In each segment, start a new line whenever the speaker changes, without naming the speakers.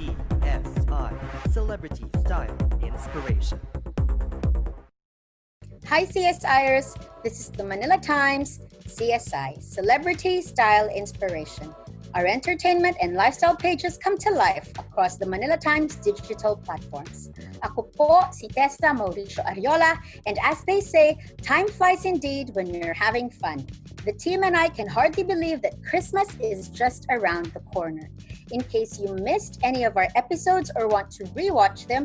CSI Celebrity Style Inspiration.
Hi CSIers, this is the Manila Times CSI Celebrity Style Inspiration. Our entertainment and lifestyle pages come to life across the Manila Times digital platforms. Ako po si Testa Mauricio Ariola, and as they say, time flies indeed when you're having fun. The team and I can hardly believe that Christmas is just around the corner. In case you missed any of our episodes or want to rewatch them,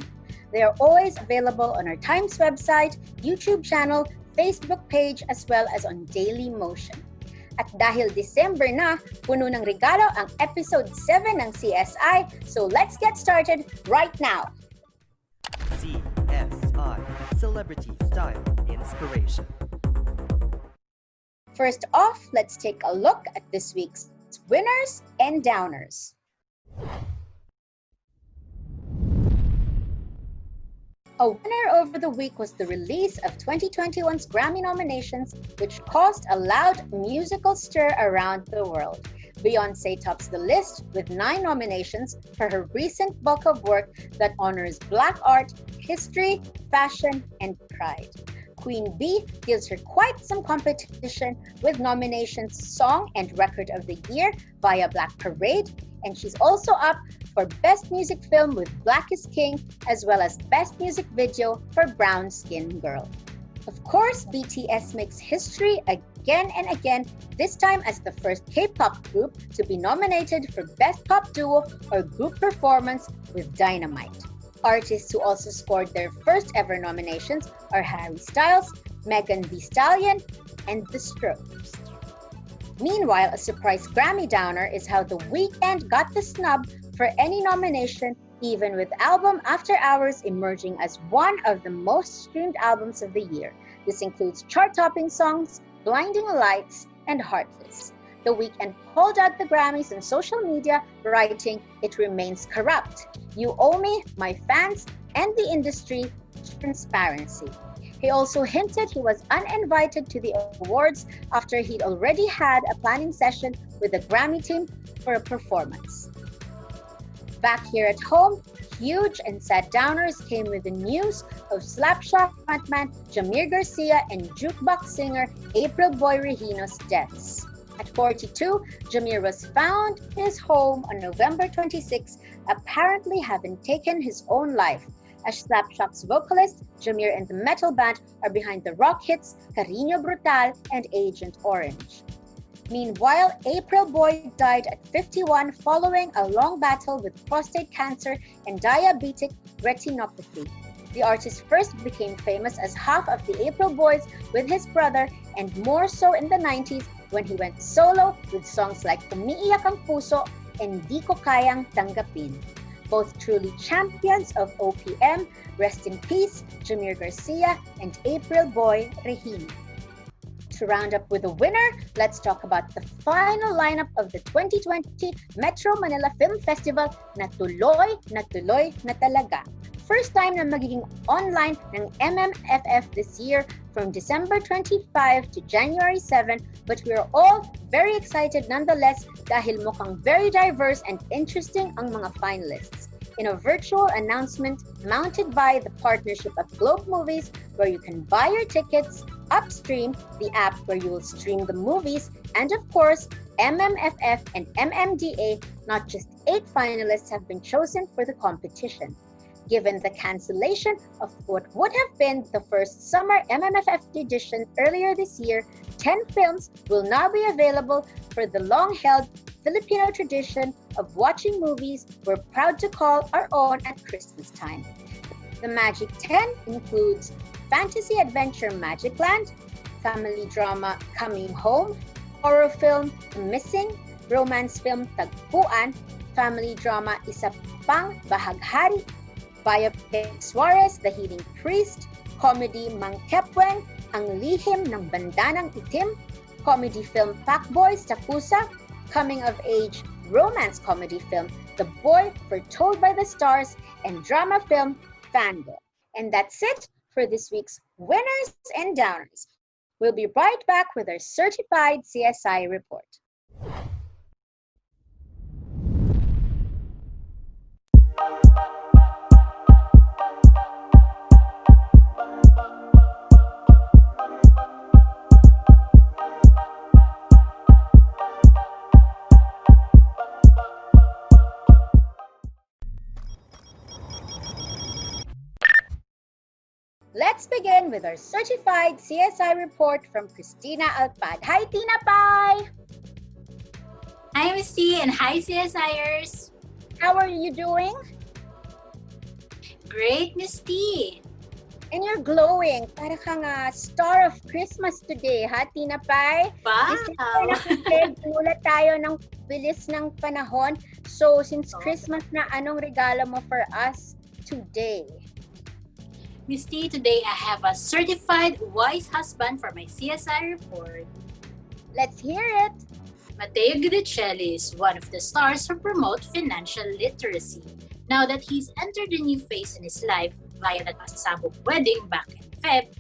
they are always available on our Times website, YouTube channel, Facebook page, as well as on Daily Motion. At dahil December na, puno ng regalo ang episode 7 ng CSI, so let's get started right now!
CSI Celebrity Style Inspiration.
First off, let's take a look at this week's winners and downers. A winner over the week was the release of 2021's Grammy nominations, which caused a loud musical stir around the world. Beyoncé tops the list with 9 nominations for her recent bulk of work that honors Black art, history, fashion, and pride. Queen Bee gives her quite some competition with nominations Song and Record of the Year via Black Parade, and she's also up for Best Music Film with Black is King, as well as Best Music Video for Brown Skin Girl. Of course, BTS makes history again and again, this time as the first K-pop group to be nominated for Best Pop Duo or Group Performance with Dynamite. Artists who also scored their first ever nominations are Harry Styles, Megan Thee Stallion, and The Strokes. Meanwhile, a surprise Grammy downer is how The Weeknd got the snub for any nomination, even with Album After Hours emerging as one of the most streamed albums of the year. This includes chart-topping songs, Blinding Lights, and Heartless. The Weeknd called out the Grammys on social media, writing, "It remains corrupt. You owe me, my fans, and the industry transparency." He also hinted he was uninvited to the awards after he'd already had a planning session with the Grammy team for a performance. Back here at home, huge and sad downers came with the news of Slapshot frontman Jamir Garcia and jukebox singer April Boy Regino's deaths. At 42, Jamir was found in his home on November 26, apparently having taken his own life. As Slapshot's vocalist, Jamir and the metal band are behind the rock hits Cariño Brutal and Agent Orange. Meanwhile, April Boy died at 51 following a long battle with prostate cancer and diabetic retinopathy. The artist first became famous as half of the April Boys with his brother, and more so in the 90s when he went solo with songs like Umiiyak ang Puso and Di Ko Kayang Tanggapin. Both truly champions of OPM, rest in peace, Jamir Garcia and April Boy Regino. To round up with a winner, let's talk about the final lineup of the 2020 Metro Manila Film Festival na tuloy na talaga. First time na magiging online ng MMFF this year from December 25 to January 7, but we are all very excited nonetheless dahil mukhang very diverse and interesting ang mga finalists. In a virtual announcement mounted by the partnership of Globe Movies, where you can buy your tickets, Upstream, the app where you will stream the movies, and of course, MMFF and MMDA, not just 8 finalists have been chosen for the competition. Given the cancellation of what would have been the first summer MMFF edition earlier this year, 10 films will now be available for the long-held Filipino tradition of watching movies we're proud to call our own at Christmas time. The Magic 10 includes Fantasy Adventure Magic Land, family drama Coming Home, horror film The Missing, romance film Tagpuan, family drama Isa Pang Bahaghari, biopic Suarez, The Healing Priest, comedy Mang Kepweng, Ang Lihim ng Bandanang Itim, comedy film Pacboys Takusa, coming-of-age romance comedy film The Boy Foretold by the Stars, and drama film Fangirl. And that's it for this week's winners and downers. We'll be right back with our certified CSI report. Let's begin with our certified CSI report from Christina Alpad. Hi, Tina Pai!
Hi, Miss T, and hi, CSIers!
How are you doing?
Great, Miss T!
And you're glowing. Para kang star of Christmas today, ha, Tina Pai?
Wow!
Mulat tayo ng bilis ng panahon. So, since Christmas na, anong regalo mo for us today?
Miss T, today I have a certified wise husband for my CSI report.
Let's hear it!
Matteo Guidicelli is one of the stars who promote financial literacy. Now that he's entered a new phase in his life via the pasabog wedding back in Feb,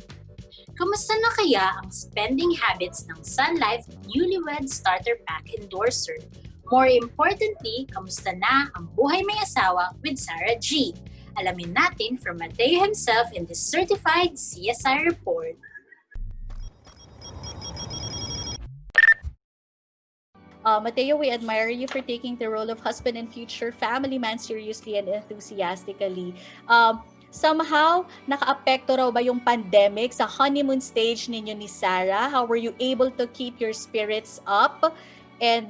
kamusta na kaya ang spending habits ng Sun Life Newlywed Starter Pack endorser? More importantly, kamusta na ang buhay may asawa with Sarah G? Alamin natin from Matteo himself in this certified CSI report.
Matteo, we admire you for taking the role of husband and future family man seriously and enthusiastically. Somehow, naka-apekto raw ba yung pandemic sa honeymoon stage ninyo ni Sarah? How were you able to keep your spirits up? And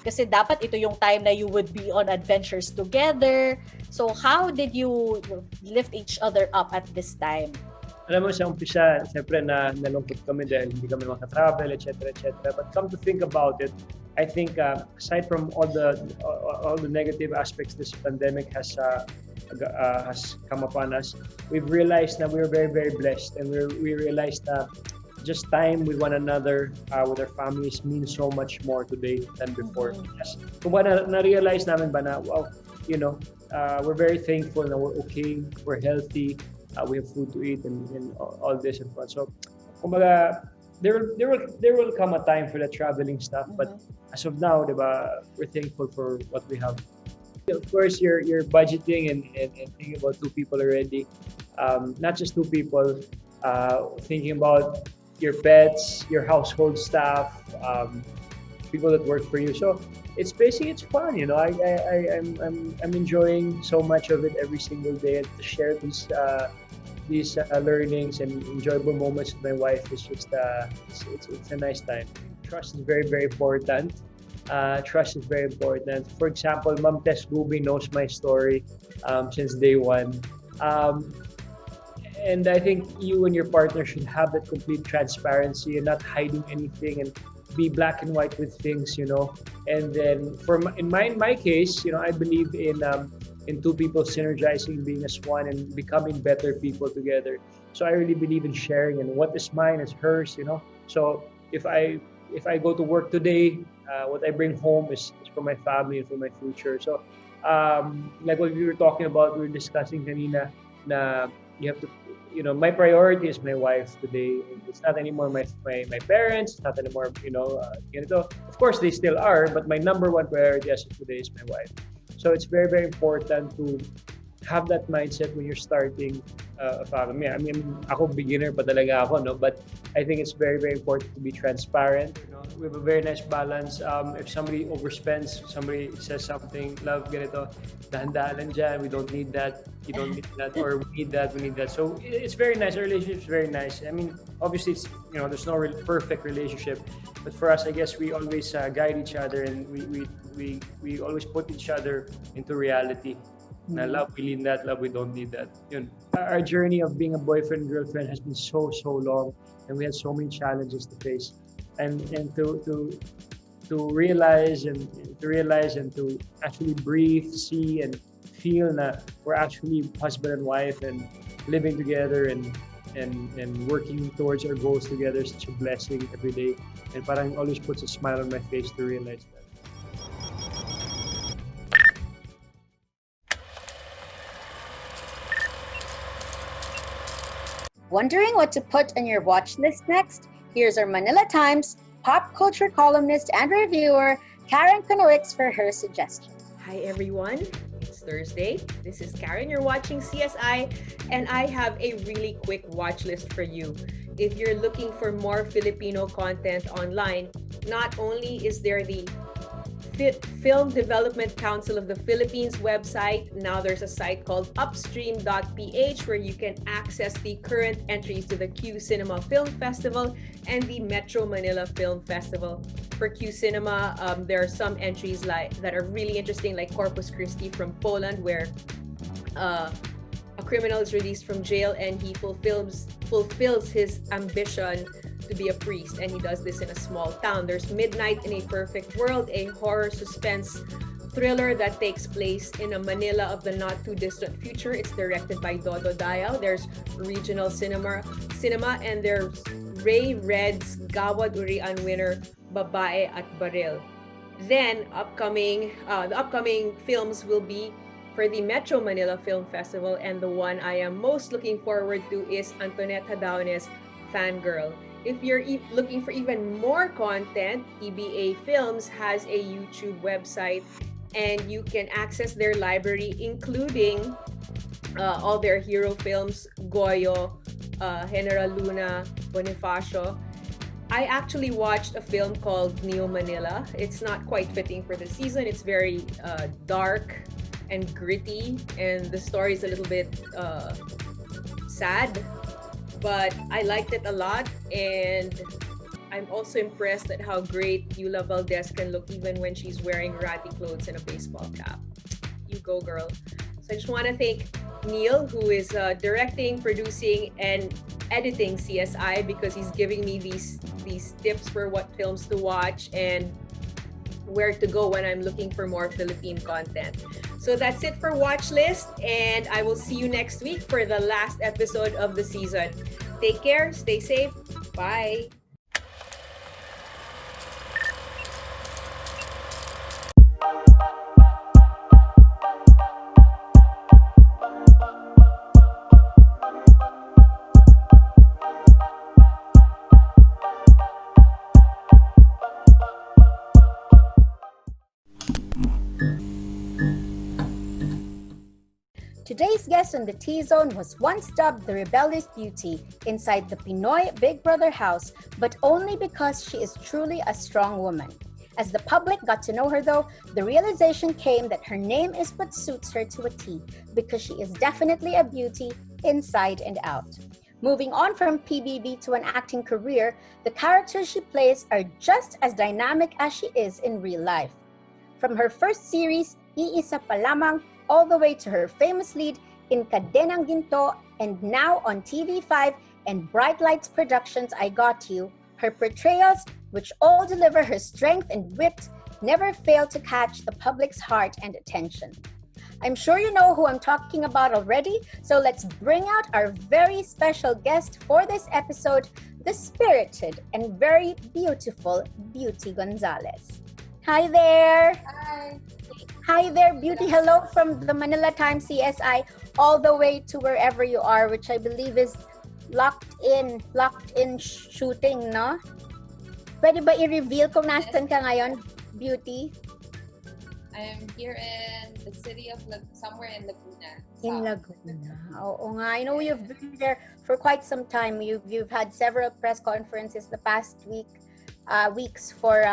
kasi dapat ito yung time na you would be on adventures together. So how did you lift each other up at this time?
Alam mo, sa umpisa, siyempre nalungkot kami dahil hindi kami makatravel, etc., etc. But come to think about it, I think aside from all the negative aspects this pandemic has come upon us, we've realized that we're very, very blessed, and we realized that just time with one another, with our families, means so much more today than before. Yes. Kung na-realize namin ba na, wow, we're very thankful that we're okay, we're healthy, we have food to eat, and all this and fun. So, kumbaga, there will come a time for the traveling stuff, but as of now, diba, we're thankful for what we have. Of course, you're budgeting and thinking about two people already, not just two people, thinking about your pets, your household staff, people that work for you. So it's fun, I'm enjoying so much of it every single day, and to share these learnings and enjoyable moments with my wife is just it's a nice time. Trust is very, very important. Trust is very important. For example, Ma'am Tess Ruby knows my story since day one. And I think you and your partner should have that complete transparency and not hiding anything, and be black and white with things, And then in my case, I believe in two people synergizing, being as one, and becoming better people together. So I really believe in sharing, and what is mine is hers, So if I go to work today, what I bring home is for my family and for my future. So like what we were talking about, we were discussing kanina, na you have to, my priority is my wife today. It's not anymore my parents. It's not anymore, Of course, they still are, but my number one priority as of today is my wife. So it's very, very important to have that mindset when you're starting a family. I mean, ako beginner pa talaga ako, no? But I think it's very, very important to be transparent. We have a very nice balance. If somebody overspends, somebody says something, love, ganito, dahan-dahan lang dyan, we don't need that, you don't need that, or we need that. So it's very nice. Our relationship is very nice. I mean, obviously, it's, there's no perfect relationship, but for us, I guess we always guide each other, and we always put each other into reality. Na love, we need that. Love, we don't need that. Our journey of being a boyfriend girlfriend has been so long, and we had so many challenges to face, and to realize and to actually breathe, see, and feel that we're actually husband and wife and living together and working towards our goals together is such a blessing every day, and parang always puts a smile on my face to realize that.
Wondering what to put on your watch list next? Here's our Manila Times pop culture columnist and reviewer, Karen Kunowicz, for her suggestion.
Hi everyone, it's Thursday. This is Karen, you're watching CSI, and I have a really quick watch list for you. If you're looking for more Filipino content online, not only is there the Film Development Council of the Philippines website. Now there's a site called upstream.ph where you can access the current entries to the Q Cinema Film Festival and the Metro Manila Film Festival. For Q Cinema, there are some entries that are really interesting, like Corpus Christi from Poland, where a criminal is released from jail and he fulfills his ambition to be a priest, and he does this in a small town. There's Midnight in a Perfect World, a horror suspense thriller that takes place in a Manila of the not too distant future. It's directed by Dodo Dial. There's regional cinema, and there's Ray Red's Gawad Urian winner Babae at Baril. Then the upcoming films will be for the Metro Manila Film Festival, and the one I am most looking forward to is Antoinette Hadaones' Fangirl. If you're looking for even more content, EBA Films has a YouTube website, and you can access their library, including all their hero films, Goyo, General Luna, Bonifacio. I actually watched a film called Neo Manila. It's not quite fitting for the season. It's very dark and gritty, and the story is a little bit sad. But I liked it a lot, and I'm also impressed at how great Eula Valdez can look even when she's wearing ratty clothes and a baseball cap. You go, girl. So I just want to thank Neil, who is directing, producing, and editing CSI, because he's giving me these tips for what films to watch and where to go when I'm looking for more Philippine content. So that's it for Watch List, and I will see you next week for the last episode of the season. Take care, stay safe, bye!
Today's guest on the T-Zone was once dubbed the Rebellious Beauty inside the Pinoy Big Brother House, but only because she is truly a strong woman. As the public got to know her though, the realization came that her name is what suits her to a T, because she is definitely a beauty inside and out. Moving on from PBB to an acting career, the characters she plays are just as dynamic as she is in real life. From her first series, Iisa Pa Lamang, all the way to her famous lead in Kadenang Ginto, and now on TV5 and Bright Lights Productions' I Got You, her portrayals, which all deliver her strength and wit, never fail to catch the public's heart and attention. I'm sure you know who I'm talking about already, so let's bring out our very special guest for this episode, the spirited and very beautiful Beauty Gonzalez. Hi there!
Hi!
Hi there, Beauty. Hello from the Manila Times CSI all the way to wherever you are, which I believe is locked in shooting, no? Pwede ba i-reveal kung nasaan ka ngayon, Beauty?
I am here in the city of somewhere in Laguna.
In Laguna. Oo nga. I know you've been there for quite some time. You've had several press conferences the past weeks for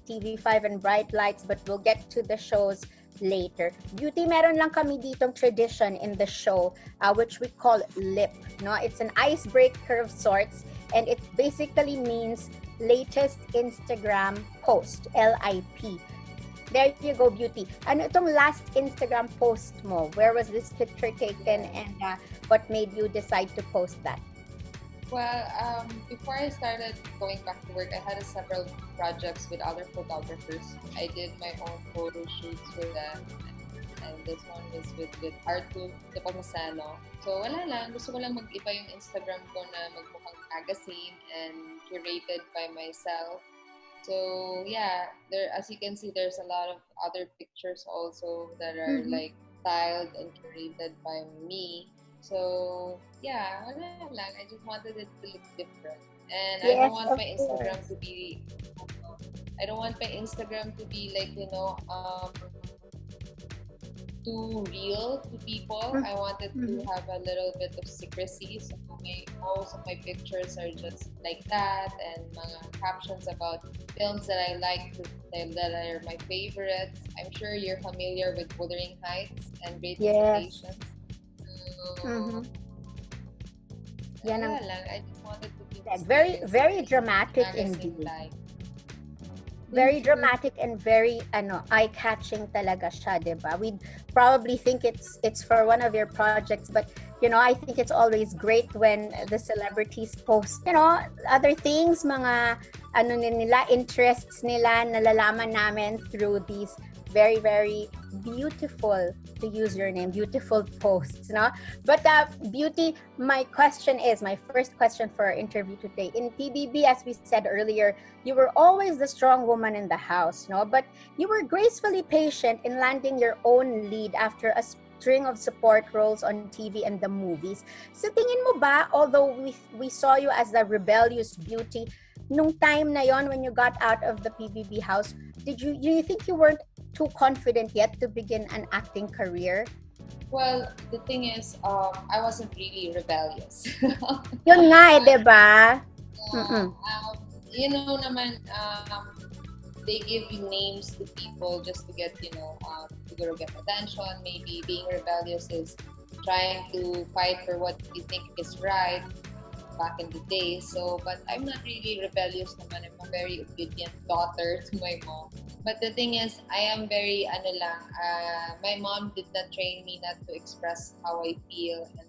TV5 and Bright Lights, but we'll get to the shows later. Beauty, meron lang kami ditong tradition in the show, which we call LIP. No? It's an icebreaker of sorts, and it basically means latest Instagram post, LIP. There you go, Beauty. Ano itong last Instagram post mo? Where was this picture taken, and what made you decide to post that?
Well, before I started going back to work, I had several projects with other photographers. I did my own photo shoots with them, and this one was with Artu Tepamasano. So wala lang, gusto ko lang mag-iba yung Instagram ko na magmukhang magazine and curated by myself. So yeah, there, as you can see, there's a lot of other pictures also that are like styled and curated by me. So yeah, wala lang. I just wanted it to look different, and I don't want my Instagram to be. I don't want my Instagram to be like, you know, too real to people. I wanted to have a little bit of secrecy. So most of my pictures are just like that, and mga captions about films that I like, that are my favorites. I'm sure you're familiar with Wuthering Heights and Great
Yes.
Expectations. So,
Mhm. Yan ang
wala lang. I just wanted to keep
very, very dramatic
magazine
indeed.
life.
Very dramatic and very eye-catching talaga siya, 'di ba? We'd probably think it's for one of your projects, but I think it's always great when the celebrities post, other things, mga nila, interests nila, nalalaman namin through these very, very beautiful, to use your name, beautiful posts, no? But Beauty, my first question for our interview today. In PBB, as we said earlier, you were always the strong woman in the house, no? But you were gracefully patient in landing your own lead after a string of support roles on TV and the movies. So tingin mo ba, although we saw you as the rebellious beauty, nung time na yon when you got out of the PBB house, do you think you weren't too confident yet to begin an acting career?
Well, the thing is, I wasn't really rebellious.
Yun nga eh, diba?
Naman, they give you names to people just to get, to get attention. Maybe being rebellious is trying to fight for what you think is right back in the day. So, but I'm not really rebellious naman. I'm a very obedient daughter to my mom. But the thing is, I am very, my mom did not train me not to express how I feel. And,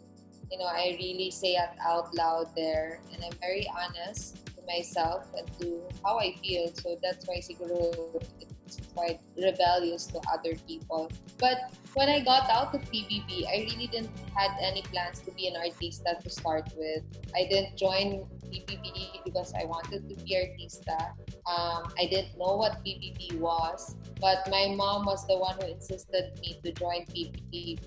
I really say it out loud there. And I'm very honest to myself and to how I feel. So that's why siguro it's quite rebellious to other people. But when I got out of PBB, I really didn't had any plans to be an artista to start with. I didn't join PBB because I wanted to be artista. I didn't know what PBB was, but my mom was the one who insisted me to join PBB.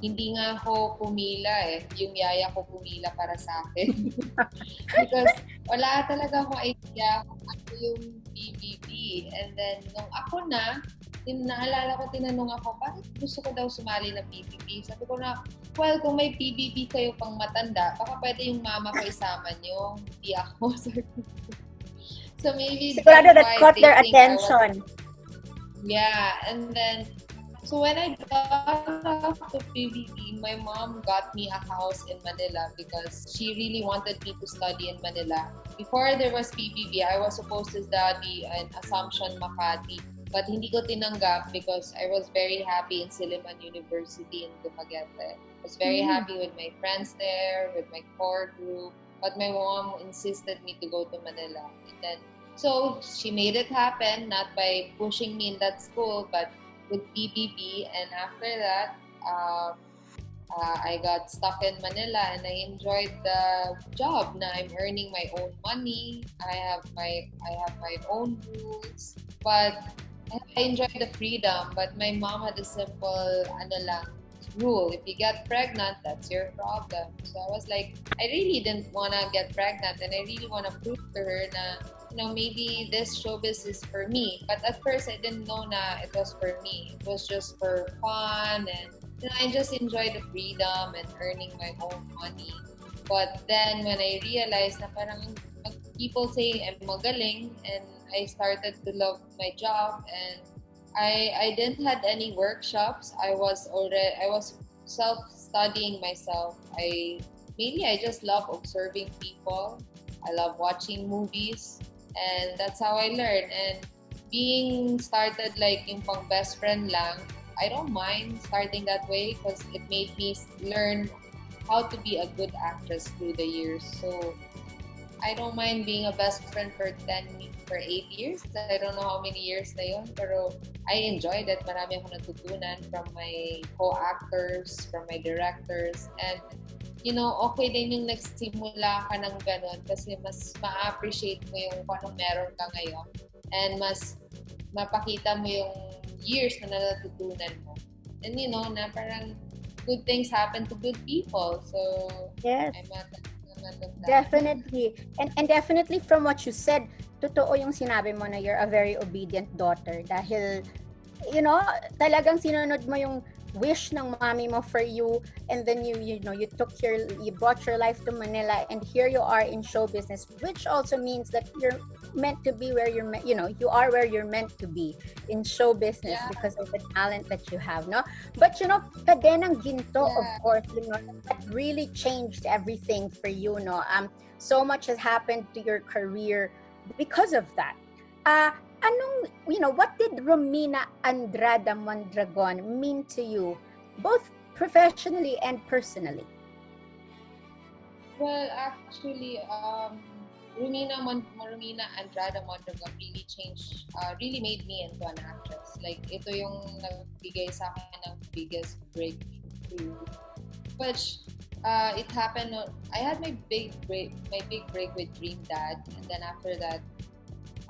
Hindi nga ako pumila eh. Yung yaya ko pumila para sa akin. Because wala talaga akong idea kung ano yung PBB. And then, nung ako naalala ko, tinanong ako, bakit gusto ko daw sumali ng PBB? Sabi ko na, well, kung may PBB kayo pang matanda, baka pwede yung mama ko isama nyo. Hindi ako. So maybe
sigurado that caught their attention.
Yeah, and then, so when I got off the PBB, my mom got me a house in Manila because she really wanted me to study in Manila. Before there was PBB, I was supposed to study in Assumption, Makati. But hindi ko tinanggap because I was very happy in Silliman University in Dumaguete. I was very happy with my friends there, with my core group. But my mom insisted me to go to Manila. And then, so she made it happen, not by pushing me in that school, but with PBB. And after that, I got stuck in Manila and I enjoyed the job. Now I'm earning my own money. I have my own rules. But I enjoyed the freedom. But my mom had a simple rule. If you get pregnant, that's your problem. So I was like, I really didn't want to get pregnant, and I really want to prove to her na, maybe this showbiz is for me. But at first, I didn't know na it was for me. It was just for fun, and I just enjoyed the freedom and earning my own money. But then when I realized na parang people say I'm magaling, and I started to love my job, and I didn't had any workshops. I was self-studying myself. I just love observing people. I love watching movies, and that's how I learned. And being started like yung pang best friend lang, I don't mind starting that way because it made me learn how to be a good actress through the years. So I don't mind being a best friend for 8 years. I don't know how many years na yun, pero I enjoyed it. Marami akong natutunan from my co-actors, from my directors, and okay din yung nagsimula ka ng ganun kasi mas ma-appreciate mo yung kung anong meron ka ngayon and mas mapakita mo yung years na natutunan mo. And na parang good things happen to good people. So,
yes.
I'm
Definitely. And definitely from what you said, totoo yung sinabi mo na you're a very obedient daughter dahil, talagang sinunod mo yung wish ng mommy mo for you, and then you brought your life to Manila, and here you are in show business, which also means that you're meant to be where you are where you're meant to be in show business
Yeah.
because of the talent that you have, no? But Kadenang Ginto, of
Yeah.
course, that really changed everything for you, no? So much has happened to your career because of that. What did Romina Andrada Mondragon mean to you, both professionally and personally?
Well, actually, Romina Andrada Mondragon really really made me into an actress. Like, ito yung nagbigay sa akin ng biggest breakthrough. Which, it happened, I had my big break with Dream Dad. And then after that,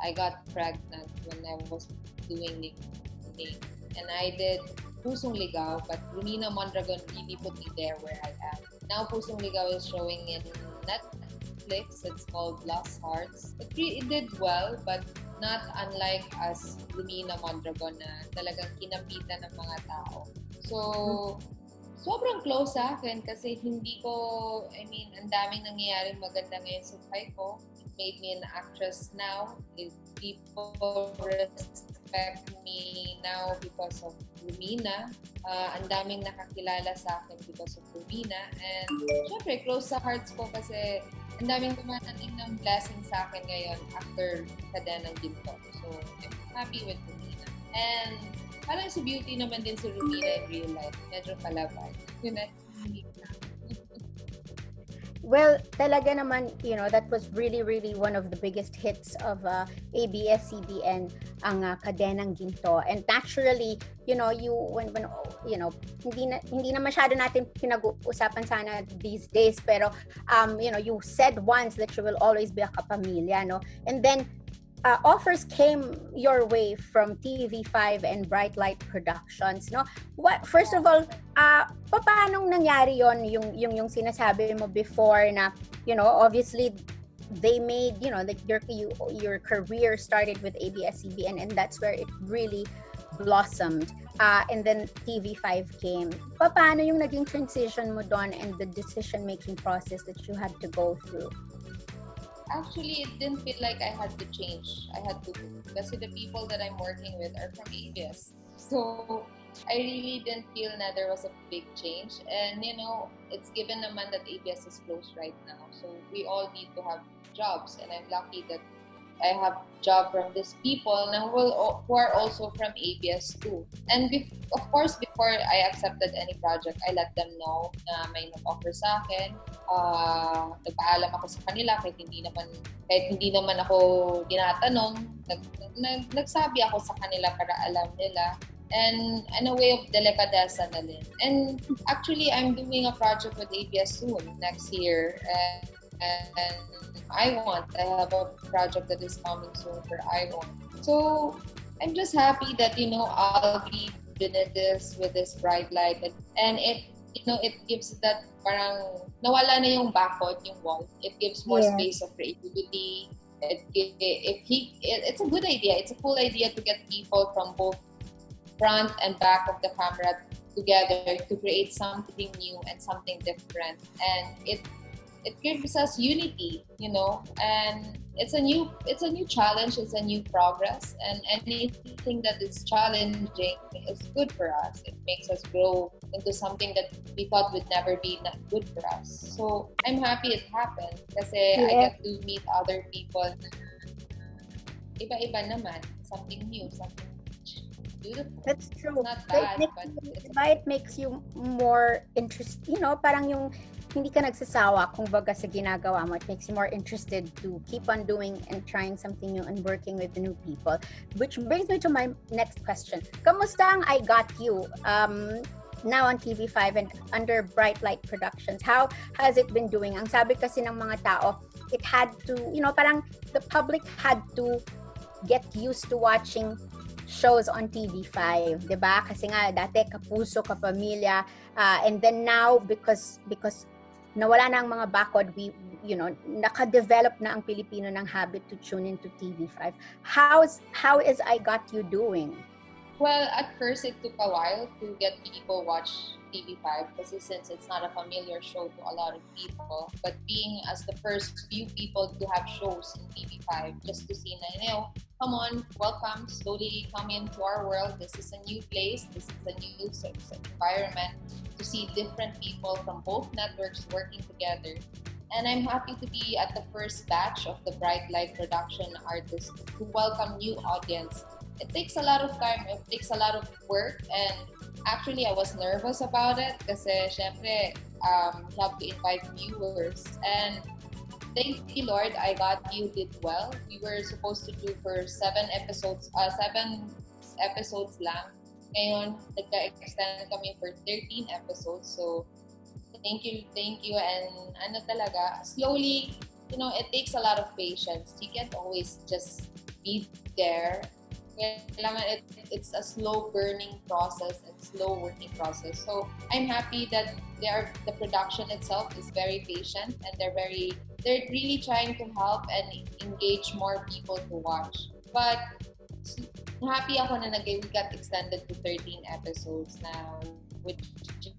I got pregnant when I was doing Nickname. And I did Pusong Ligaw, but Romina Mondragon really put me there where I am. Now Pusong Ligaw is showing in Netflix. It's called Lost Hearts. It did well, but not unlike as Romina Mondragon na talagang kinapitan ng mga tao. So, sobrang close sa akin kasi ang daming nangyayaring maganda ngayon sa buhay ko. It made me an actress now. People respect me now because of Romina. Ang daming nakakilala sa akin because of Romina. And syempre, close sa hearts ko kasi ang daming dumadating ng blessing sa akin ngayon after Kadenang Ginto. So, I'm happy with Romina. And parang si Beauty naman din si Romina in real life. Medyo palaban.
Well, talaga naman, that was really, really one of the biggest hits of ABS-CBN, ang Kadenang Ginto. And naturally, hindi na masyado natin pinag-uusapan sana these days, pero, you said once that you will always be a kapamilya, no? And then, offers came your way from TV5 and Bright Light Productions, no? First of all, paano nangyari yon yung sinasabi mo before na, obviously they made, that your career started with ABS-CBN and that's where it really blossomed. And then TV5 came. Paano yung naging transition mo doon and the decision-making process that you had to go through?
Actually, it didn't feel like I had to change. I had to, kasi the people that I'm working with are from ABS. So, I really didn't feel that there was a big change. And, it's given naman that ABS is closed right now. So, we all need to have jobs. And I'm lucky that I have job from these people now who are also from ABS too. And of course, before I accepted any project, I let them know na may nag-offer sa akin. Nagpaalam ako sa kanila kahit hindi naman ako tinatanong. Nagsabi ako sa kanila para alam nila. And a way of delicadeza na din. And actually, I'm doing a project with ABS soon, next year. And I have a project that is coming soon for I Want. So I'm just happy that I'll be doing this with this bright light, and it gives that parang nawala na yung bakod, yung wall. It gives more space of creativity. It's a good idea. It's a cool idea to get people from both front and back of the camera together to create something new and something different, and it gives us unity, and it's a new challenge, it's a new progress, and anything that is challenging is good for us. It makes us grow into something that we thought would never be good for us. So I'm happy it happened kasi I get to meet other people. Iba-iba naman, something new, something beautiful.
That's true.
It's not bad,
it makes you more interested, parang yung hindi ka nagsasawa kung baga sa ginagawa mo. It makes you more interested to keep on doing and trying something new and working with new people. Which brings me to my next question. Kamusta ang I Got You now on TV5 and under Bright Light Productions? How has it been doing? Ang sabi kasi ng mga tao, it had to, parang the public had to get used to watching shows on TV5, 'di ba? Kasi nga dati kapuso, kapamilya, and then now because nawala na ang mga bakod, naka-develop na ang Pilipino ng habit to tune into TV5. How is I Got You doing?
Well, at first it took a while to get people watch TV5 kasi since it's not a familiar show to a lot of people. But being as the first few people to have shows in TV5, just to see na, come on, welcome, slowly come into our world. This is a new place. This is a new environment to see different people from both networks working together. And I'm happy to be at the first batch of the Bright Light production artists to welcome new audience. It takes a lot of time, it takes a lot of work, and actually I was nervous about it kasi syempre you have to invite viewers, and thank you Lord, I got you did well. We were supposed to do for 7 episodes lang. Ngayon, nagka-extend kami for 13 episodes, so thank you, and talaga, slowly, it takes a lot of patience. You can't always just be there. It's a slow burning process and slow working process. So I'm happy that the production itself is very patient, and they're really trying to help and engage more people to watch. But happy ako na we got extended to 13 episodes now, which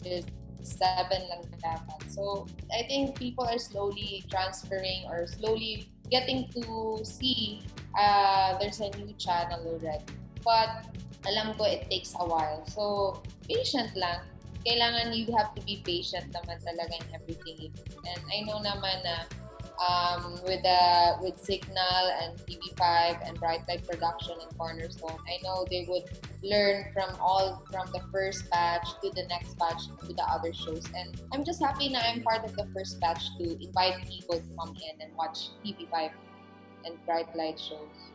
is 7 lang dapat. So I think people are slowly transferring or slowly getting to see there's a new channel already. But alam ko it takes a while. So patient lang. Kailangan you have to be patient naman talaga in everything. And I know naman na with Signal and TV5 and Bright Light Production and Cornerstone, I know they would learn from the first batch to the next batch to the other shows. And I'm just happy na I'm part of the first batch to invite people to come in and watch TV5 and Bright Light shows.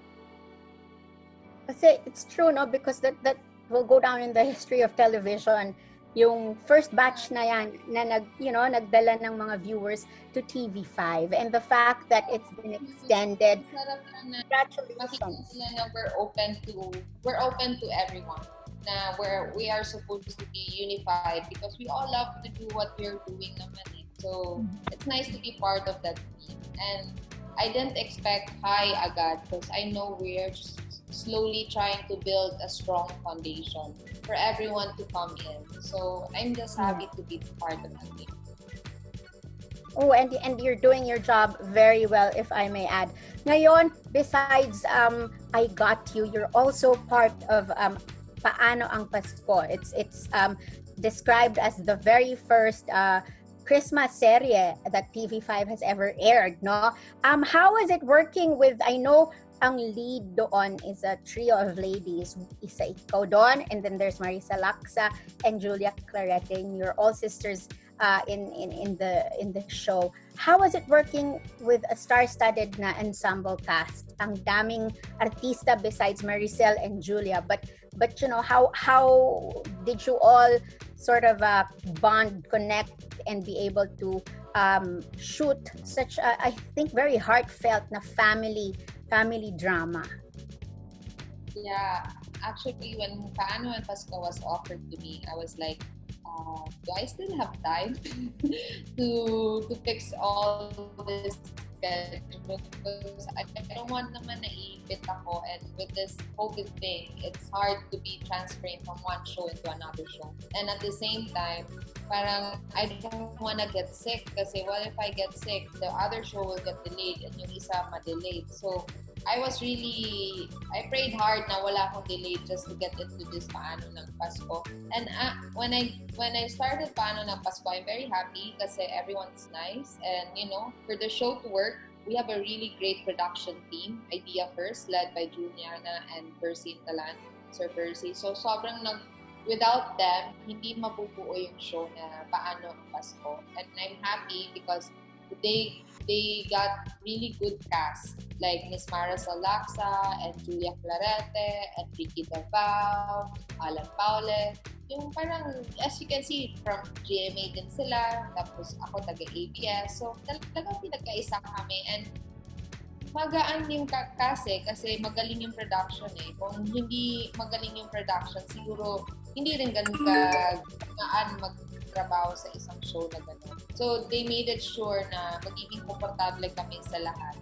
Kasi it's true, no? Because that will go down in the history of television. Yung first batch na yan na nagdala ng mga viewers to TV5, and the fact that it's been extended. Congratulations.
We're open to everyone. Where we are supposed to be unified because we all love to do what we're doing naman. So it's nice to be part of that team. And I didn't expect high agad because I know we're slowly trying to build a strong foundation for everyone to come in. So I'm just happy to be part of that team.
Oh, and you're doing your job very well, if I may add. Ngayon, besides I Got You, you're also part of Paano ang Pasko. It's described as the very first Christmas serye that TV5 has ever aired, no? How is it working with, I know ang lead doon is a trio of ladies. Isa ikaw doon, and then there's Marisa Laksa and Julia Clarete, and you're all sisters in the show. How is it working with a star-studded na ensemble cast? Ang daming artista besides Maricel and Julia, but how did you all sort of bond, connect, and be able to shoot such a, I think, very heartfelt na family drama?
Yeah, actually, when Paano and Pasko was offered to me, I was like, do I still have time to fix all this schedule? Because I don't want naman na iipit ako, and with this COVID thing, it's hard to be transferring from one show into another show. And at the same time, parang I don't want to get sick kasi what if I get sick, the other show will get delayed and yung isa ma-delayed. So I prayed hard na wala akong delay just to get into this Paano ng Pasko. And when I started Paano ng Pasko, I'm very happy kasi everyone's nice. And for the show to work, we have a really great production team, Idea First, led by Juliana and Percy Talan, Sir Percy. So without them, hindi mabubuo yung show na Paano ang Pasko. And I'm happy because they got really good cast like Miss Marisa Laksa and Julia Clarete and Ricky Davao, Alan Paule. Yung parang, as you can see, from GMA din sila, tapos ako taga-ABS. So talagang pinagkaisa kami, and magaan yung kasi magaling yung production eh. Kung hindi magaling yung production, siguro hindi rin ganun kagaan magtrabaho sa isang show na gano'n. So they made it sure na magiging komportable kami sa lahat.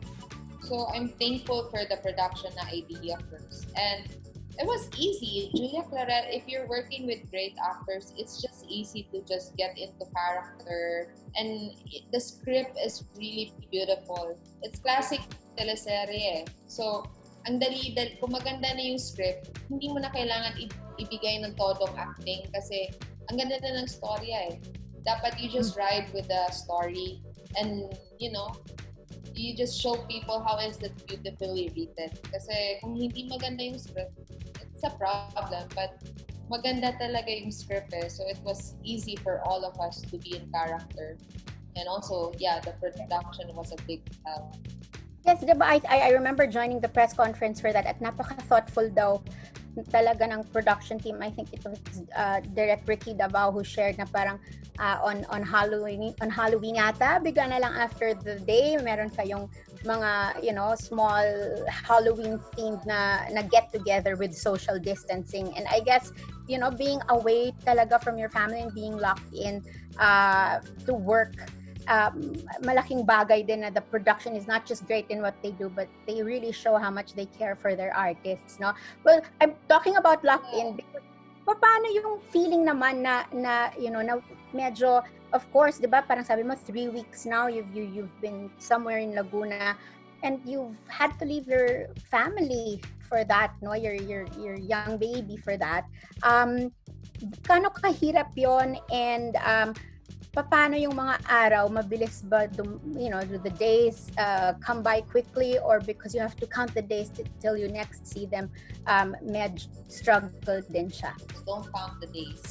So I'm thankful for the production na Idea First. And it was easy. Julia Claret, if you're working with great actors, it's just easy to just get into character. And the script is really beautiful. It's classic teleserye. So, ang dali, kung maganda na yung script, hindi mo na kailangan ibigay ng todong acting kasi ang ganda na ng storya eh. Dapat you just ride with the story and, you know, you just show people how is it beautifully written. Kasi kung hindi maganda yung script, it's a problem. But maganda talaga yung script eh. So it was easy for all of us to be in character. And also, yeah, the production was a big help.
Yes, diba? I remember joining the press conference for that at napaka-thoughtful daw talaga ng production team. I think it was Direct Ricky Davao who shared na parang on Halloween yata, bigla na lang after the day, meron kayong mga, you know, small Halloween themed na get together with social distancing. And I guess, you know, being away talaga from your family and being locked in to work, malaking bagay din na the production is not just great in what they do, but they really show how much they care for their artists, no? Well, I'm talking about locked in. Paano yung feeling naman na you know, na medyo, of course, 'di ba? Parang sabi mo 3 weeks now you've been somewhere in Laguna and you've had to leave your family for that, no? Your young baby for that. Kano kahirap 'yon, and paano yung mga araw, mabilis ba, you know, do the days come by quickly, or because you have to count the days till you next see them, medyo struggle din siya?
Don't count the days.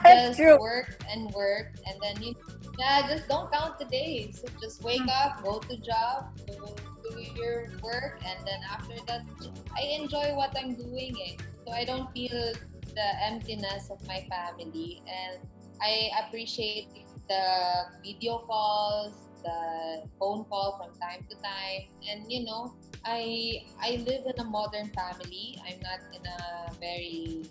That's
just
true.
work, and then just don't count the days. Just wake up, go to job, go do your work, and then after that, I enjoy what I'm doing so I don't feel the emptiness of my family, and I appreciate the video calls, the phone call from time to time, and you know, I live in a modern family. I'm not in a very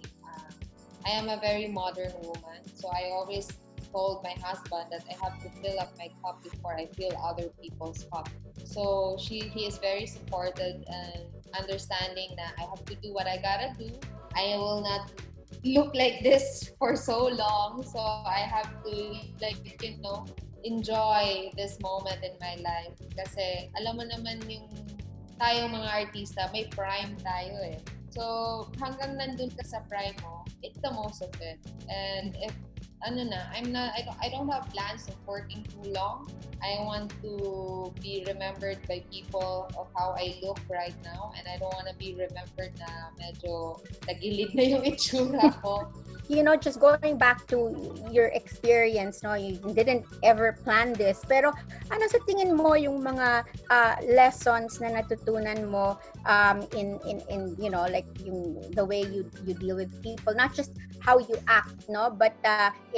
I am a very modern woman, so I always told my husband that I have to fill up my cup before I fill other people's cup. So he is very supportive and understanding that I have to do what I gotta do. I will not look like this for so long, so I have to, like, you know, enjoy this moment in my life kasi alam mo naman yung tayo mga artista, may prime tayo so hanggang nandun ka sa prime mo, it's the most of it. And if I don't have plans of working too long. I want to be remembered by people of how I look right now, and I don't want to be remembered na medyo tagilid na yung itsura ko.
You know, just going back to your experience, no, you didn't ever plan this, pero ano sa tingin mo yung mga lessons na natutunan mo in you know, like the way you deal with people, not just how you act, no, but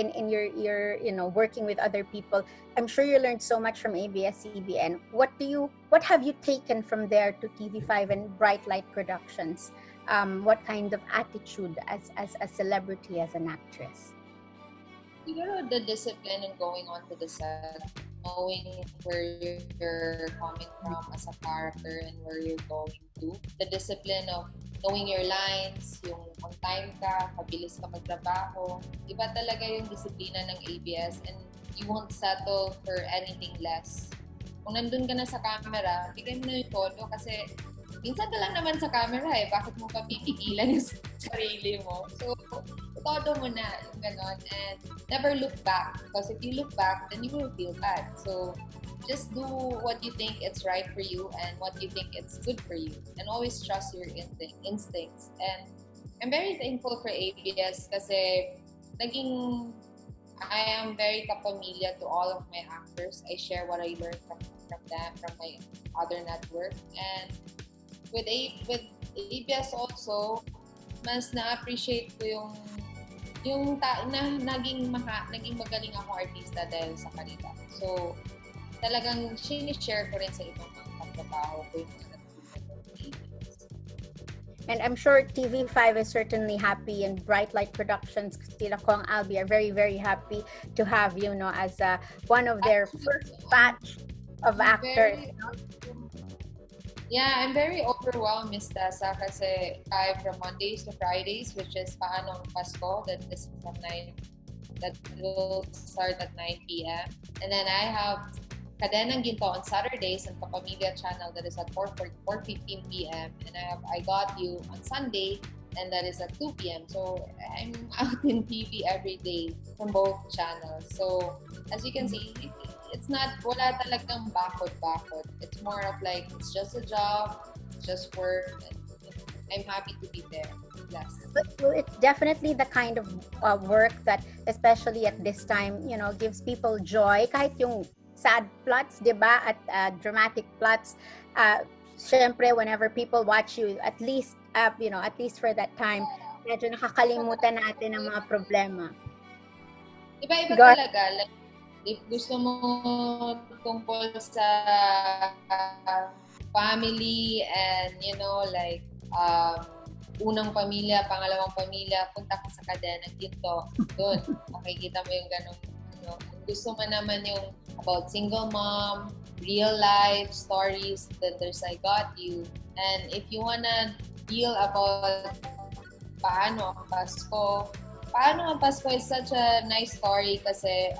in your you know, working with other people. I'm sure you learned so much from ABS-CBN. What have you taken from there to TV5 and Bright Light Productions? What kind of attitude as a celebrity, as an actress?
Siguro the discipline in going on to the set, knowing where you're coming from as a character and where you're going to. The discipline of knowing your lines, yung on time ka, mabilis ka magtrabaho. Iba talaga yung disiplina ng ABS, and you won't settle for anything less. Kung nandun ka na sa camera, bigay mo na yung todo kasi minsan ka lang naman sa camera bakit mo pa pipigilan yung sarili mo? So, todo mo na yung ganon, and never look back, because if you look back, then you will feel bad. So, just do what you think it's right for you and what you think it's good for you, and always trust your instincts. And I'm very thankful for ABS kasi I am very kapamilya to all of my actors. I share what I learned from them, from my other network. And with ABS also, mas na-appreciate ko yung naging magaling ako artista dahil sa kanila. So, talagang sinishare ko rin sa ibang mga katrabaho ko yung mga natutunan ng ABS.
And I'm sure TV5 is certainly happy, and Bright Light Productions, Christina Kong, Albi are very, very happy to have you know as one of their first batch of actors.
Yeah, I'm very overwhelmed, Miss Tessa, kasi I from Mondays to Fridays, which is Paano Pasko, that is from 9, that will start at 9 p.m. And then I have Kadenang Ginto on Saturdays and Kapamilya channel that is at 4:15 p.m. And I Got You on Sunday, and that is at 2 p.m. So I'm out in TV every day from both channels. So as you can see, it's not, wala talagang bakod-bakod. It's more of like, it's just a job, it's just work, and I'm happy to be there. Yes.
But well, it's definitely the kind of work that, especially at this time, gives people joy. Kahit yung sad plots, di ba? At dramatic plots, syempre, whenever people watch you, at least for that time, medyo nakakalimutan natin ang mga problema.
Iba-iba
Gar-
talaga. Like, if gusto mo tungkol sa family and, like, unang pamilya, pangalawang pamilya, punta ka sa Kadenang Ginto. Doon, makikita mo yung ganun. Gusto mo naman yung about single mom, real life stories, then there's I Got You. And if you wanna deal about Paano ang Pasko, Paano ang Pasko is such a nice story kasi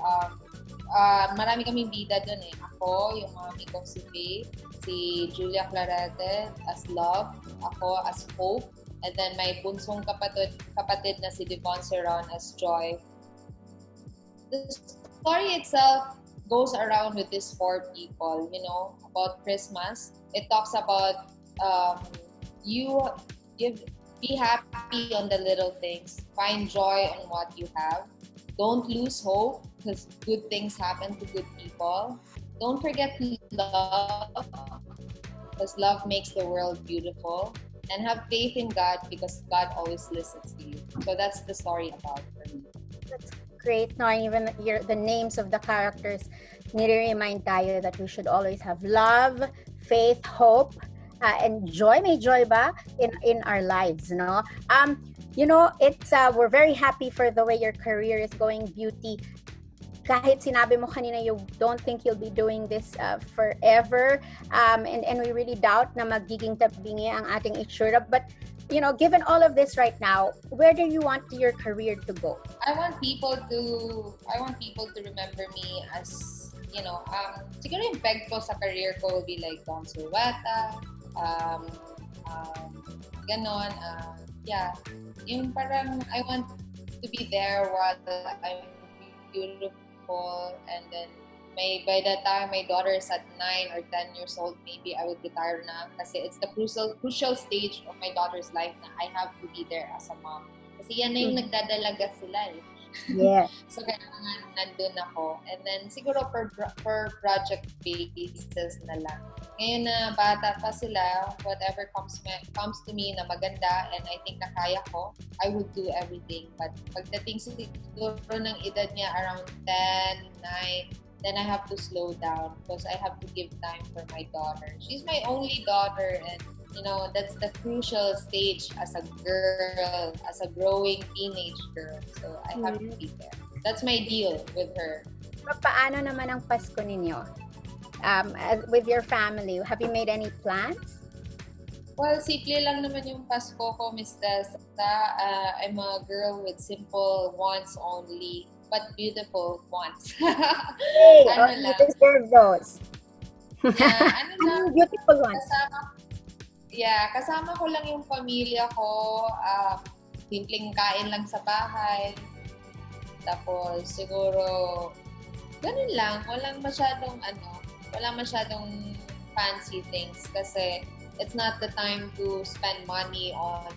marami kaming bida dun eh. Ako, yung mami ko si Faye, si Julia Clarete as Love, ako as Hope, and then may bunsong kapatid na si Devon Serron as Joy. The story itself goes around with these 4 people, about Christmas. It talks about be happy on the little things, find joy on what you have. Don't lose hope because good things happen to good people. Don't forget to love because love makes the world beautiful. And have faith in God because God always listens to you. So that's the story about for me.
That's great. No, even the names of the characters nire-remind tayo that we should always have love, faith, hope, and joy. May joy ba in our lives, no? It's we're very happy for the way your career is going, Beauty. Kahit sinabi mo kanina you don't think you'll be doing this forever, and we really doubt na magiging tabingi ang ating itsura, but given all of this right now, where do you want your career to go?
I want people to remember me as, siguro yung peg ko sa career ko will be like Don Suwata, ganon, yeah. Yung parang I want to be there while I'm beautiful, and then by the time my daughter is at 9 or 10 years old, maybe I would retire na kasi it's the crucial stage of my daughter's life na I have to be there as a mom. Kasi yan na yung nagdadalaga sila eh.
Yeah.
So kailangan nandun ako. And then siguro per project basis na lang. Ngayon na bata pa sila, whatever comes to me na maganda and I think na kaya ko, I would do everything. But pagdating siguro ng edad niya around 10, 9, then I have to slow down because I have to give time for my daughter. She's my only daughter, and that's the crucial stage as a girl, as a growing teenage girl. So I have to be there. That's my deal with her.
Paano naman ang Pasko ninyo? With your family, have you made any plans?
Well, simple lang naman yung Pasko ko, Miss Tessa. I'm a girl with simple wants only, but beautiful wants.
Hey, you deserve those. Beautiful ones.
Kasama ko lang yung pamilya ko. Simpleng kain lang sa bahay. Tapos siguro ganun lang. Walang masyadong fancy things kasi it's not the time to spend money on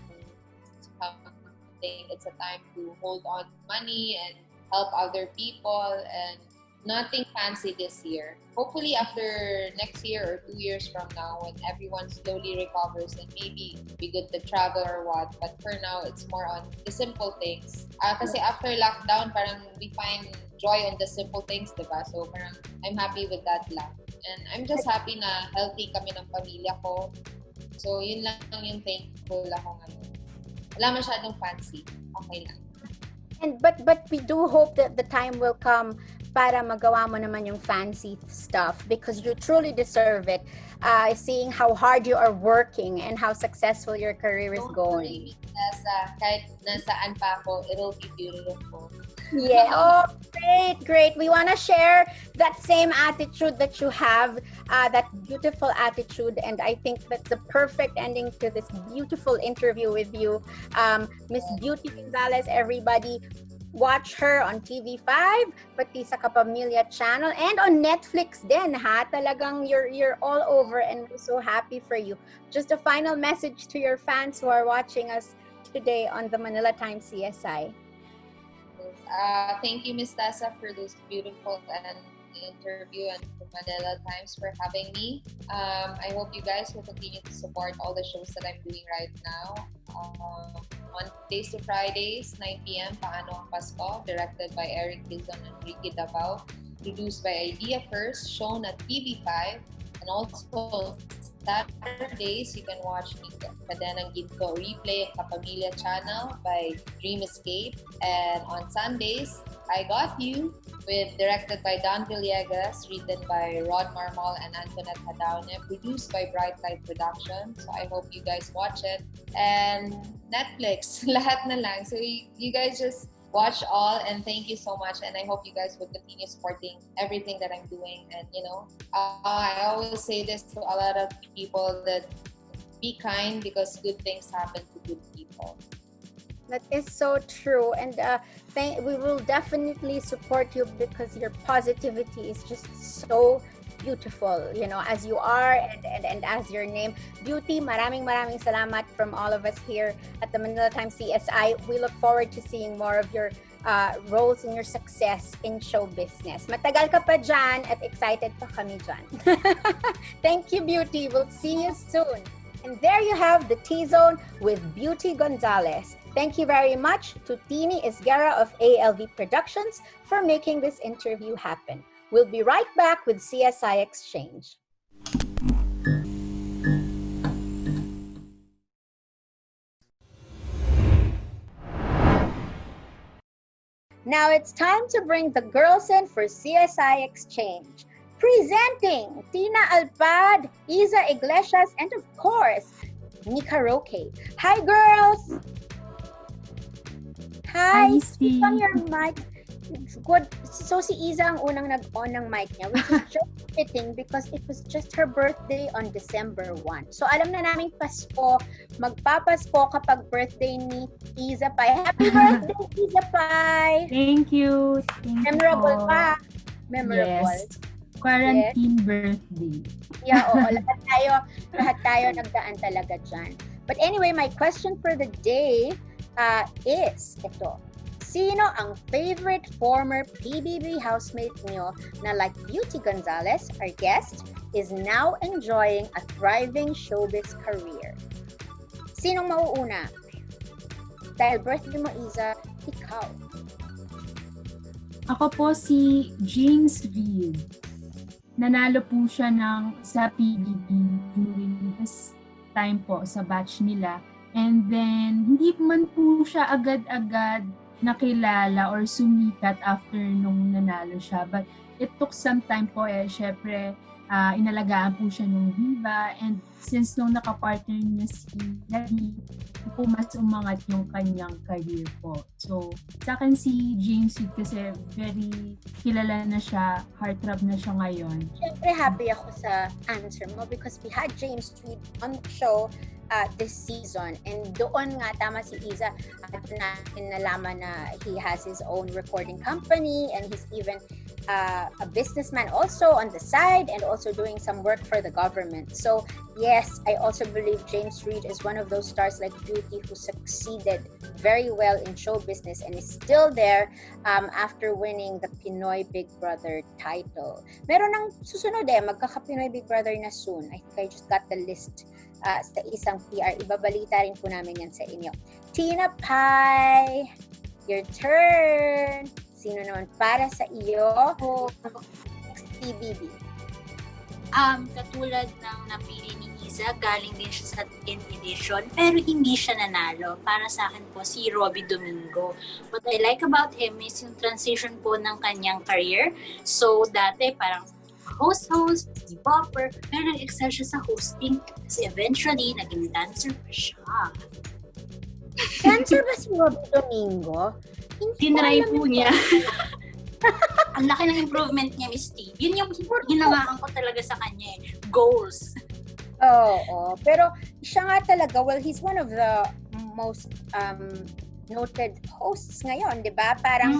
something. It's a time to hold on to money and help other people, and nothing fancy this year. Hopefully after next year or 2 years from now, when everyone slowly recovers, then maybe we good to travel or what. But for now, it's more on the simple things. Kasi after lockdown, parang we find joy on the simple things, diba? So parang I'm happy with that lang. And I'm just happy na healthy kami ng pamilya ko. So yun lang yung thankful ako ngayon. Wala masyadong fancy. Okay lang.
And but we do hope that the time will come para magawa mo naman yung fancy stuff because you truly deserve it. Seeing how hard you are working and how successful your career is going.
Kahit nasaan pa ako, it'll be beautiful.
Yeah. Oh, great. We want to share that same attitude that you have, that beautiful attitude. And I think that's the perfect ending to this beautiful interview with you. Miss Beauty Gonzalez, everybody, watch her on TV5, pati sa Kapamilya channel, and on Netflix din, ha? Talagang you're all over and we're so happy for you. Just a final message to your fans who are watching us today on the Manila Times CSI.
Thank you, Miss Tessa, for this beautiful interview, and to Manila Times for having me. I hope you guys will continue to support all the shows that I'm doing right now. Mondays to Fridays, 9 p.m. Paano, Pasko, directed by Eric Gilson and Ricky Davao, produced by Idea First, shown at TV5, and also Saturdays, you can watch the Kadenang Ginto replay at Kapamilya channel by Dream Escape. And on Sundays, I Got You, directed by Don Villegas, written by Rod Marmal and Antoinette Hadaune, produced by Bright Light Productions. So I hope you guys watch it. And Netflix, lahat na lang. So you guys just watch all, and thank you so much, and I hope you guys will continue supporting everything that I'm doing. And I always say this to a lot of people, that be kind because good things happen to good people.
That is so true, and we will definitely support you because your positivity is just so beautiful, as you are and as your name. Beauty, maraming salamat from all of us here at the Manila Times CSI. We look forward to seeing more of your roles and your success in show business. Matagal ka pa dyan at excited pa kami dyan. Thank you, Beauty. We'll see you soon. And there you have the T-Zone with Beauty Gonzalez. Thank you very much to Tini Esguerra of ALV Productions for making this interview happen. We'll be right back with CSI Exchange. Now it's time to bring the girls in for CSI Exchange. Presenting Tina Alpad, Isa Iglesias, and of course, Nika Roque. Hi, girls! Hi! Speak on your mic. Good. So si Isa ang unang nag-on ng mic niya, which is just fitting because it was just her birthday on December 1. So alam na namin Pasko, magpapasko kapag birthday ni Isa Pai. Happy birthday, Isa Pai!
Thank you.
Memorable pa. Memorable.
Yes. Quarantine birthday.
Yeah, oo. Lahat tayo nagdaan talaga dyan. But anyway, my question for the day is ito. Sino ang favorite former PBB housemate nyo na like Beauty Gonzalez, our guest, is now enjoying a thriving showbiz career? Sinong mauuna? Dahil birthday mo, Isa, ikaw.
Ako po si James Reed. Nanalo po siya sa PBB during this time po sa batch nila. And then, hindi man po siya agad-agad nakilala or sumikat after nung nanalo siya. But it took some time po syempre, inalagaan po siya nung Viva. And since nung nakapartner niya si Daddy, po mas umangat yung kanyang career po. So, sa akin si James Reed kasi very kilala na siya, heartthrob na siya ngayon.
Siyempre happy ako sa answer mo because we had James Reed on the show this season. And doon nga, tama si Isa, natin nalaman na he has his own recording company and he's even a businessman also on the side and also doing some work for the government. So yes, I also believe James Reed is one of those stars like Beauty who succeeded very well in show business and is still there after winning the Pinoy Big Brother title. Meron ng susunod magkaka-Pinoy Big Brother na soon. I think I just got the list sa isang PR. Ibabalita rin po namin yan sa inyo. Tina Pai, your turn. Sino naman para sa iyo? Next PBB.
Katulad ng napili ni Iza, galing din siya sa 10th edition, pero hindi siya nanalo. Para sa akin po, si Robbie Domingo. What I like about him is yung transition po ng kanyang career. So, dati parang host, bopper, pero nag-excel siya sa hosting kasi eventually, naging dancer pa siya.
Dancer ba si Robbie Domingo?
Tinry po niya. Ang laki ng improvement niya, Miss T. Yun yung hinawakan ko talaga sa kanya eh. Goals.
Oo. Pero siya nga talaga, well, he's one of the most noted hosts ngayon, di ba? Parang,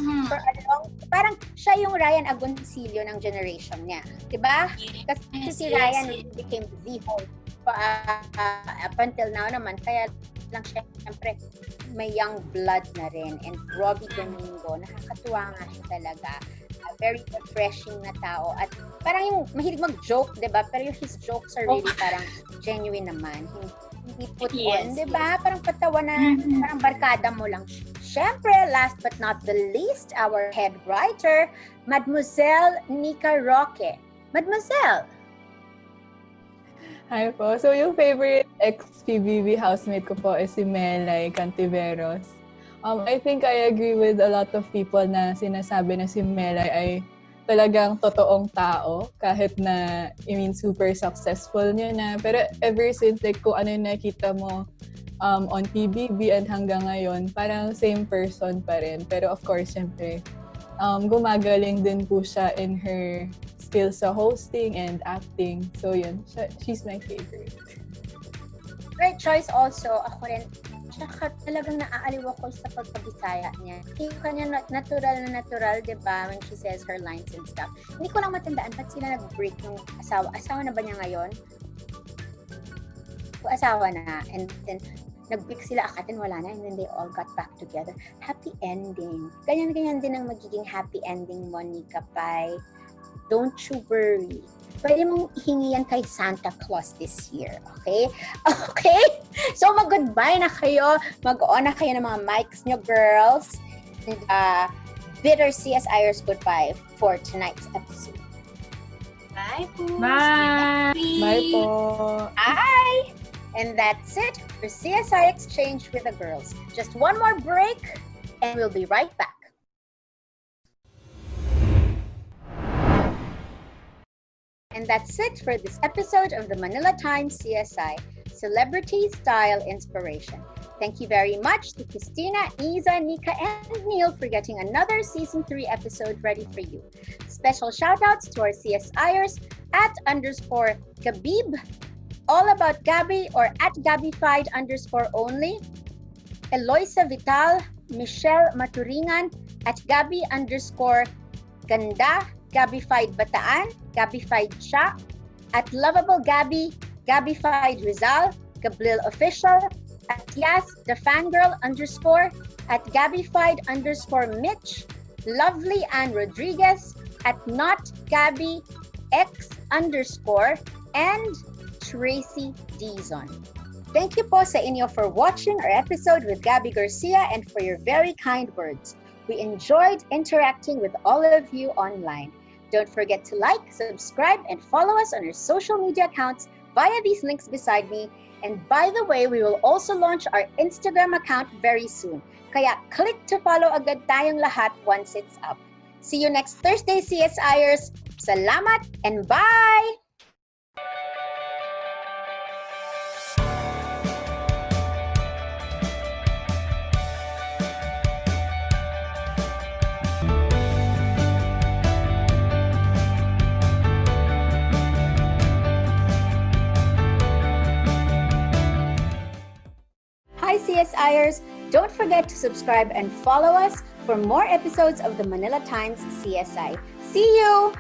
parang siya yung Ryan Agoncillo ng generation niya. Di ba? Kasi si Ryan became the host up until now naman. Kaya lang siyempre may young blood na rin. And Robbie Domingo, nakakatuwa nga siya talaga. Very refreshing na tao. At parang yung mahilig mag-joke, di ba? Pero yung his jokes are really parang genuine naman. Hindi put on, di ba? Parang patawa na, parang barkada mo lang. Siyempre, last but not the least, our head writer, Mademoiselle Nika Roque. Mademoiselle!
Hi po. So, yung favorite ex-PBB housemate ko po is si Melay Cantiveros. I think I agree with a lot of people na sinasabi na si Melay ay talagang totoong tao kahit na, super successful niya na. Pero ever since, like, kung ano yung nakita mo on PBB and hanggang ngayon, parang same person pa rin. Pero of course, syempre, gumagaling din po siya in her skills sa hosting and acting. So yun, she's my favorite.
Great choice also. Ako rin, tsaka talagang naaaliw ako sa pagpabisaya niya. Yung kanya natural na natural, di ba? When she says her lines and stuff. Hindi ko lang matandaan, ba't sila nag-break ng asawa? Asawa na ba niya ngayon? O asawa na. And then, nag-break sila, akatin wala na. And then they all got back together. Happy ending. Ganyan-ganyan din ang magiging happy ending mo, Nika Pai. Don't you worry. Pwede mong hingi yan kay Santa Claus this year, okay? Okay? So, mag-goodbye na kayo. Mag-on na kayo ng mga mics nyo, girls. And bid our CSIers goodbye for tonight's episode.
Bye po.
Bye! Bye po.
Bye! And that's it for CSI Exchange with the girls. Just one more break, and we'll be right back. And that's it for this episode of the Manila Times CSI, Celebrity Style Inspiration. Thank you very much to Christina, Isa, Nika, and Neil for getting another Season 3 episode ready for you. Special shoutouts to our CSIers @_Gabib, All About Gabby or @Gabified_only, Eloisa Vital, Michelle Maturingan, @Gabi_Ganda, Gabified Bataan, Gabified Siya, @Lovable Gabby, Gabified Rizal, Gablil Official, @Yas the Fangirl_, @Gabified_Mitch, Lovely Ann Rodriguez, @NotGabby X_, and Tracy Dizon. Thank you po sa inyo for watching our episode with Gabby Garcia and for your very kind words. We enjoyed interacting with all of you online. Don't forget to like, subscribe, and follow us on our social media accounts via these links beside me. And by the way, we will also launch our Instagram account very soon. Kaya click to follow agad tayong lahat once it's up. See you next Thursday, CSIers. Salamat and bye! Hi CSIers! Don't forget to subscribe and follow us for more episodes of the Manila Times CSI. See you!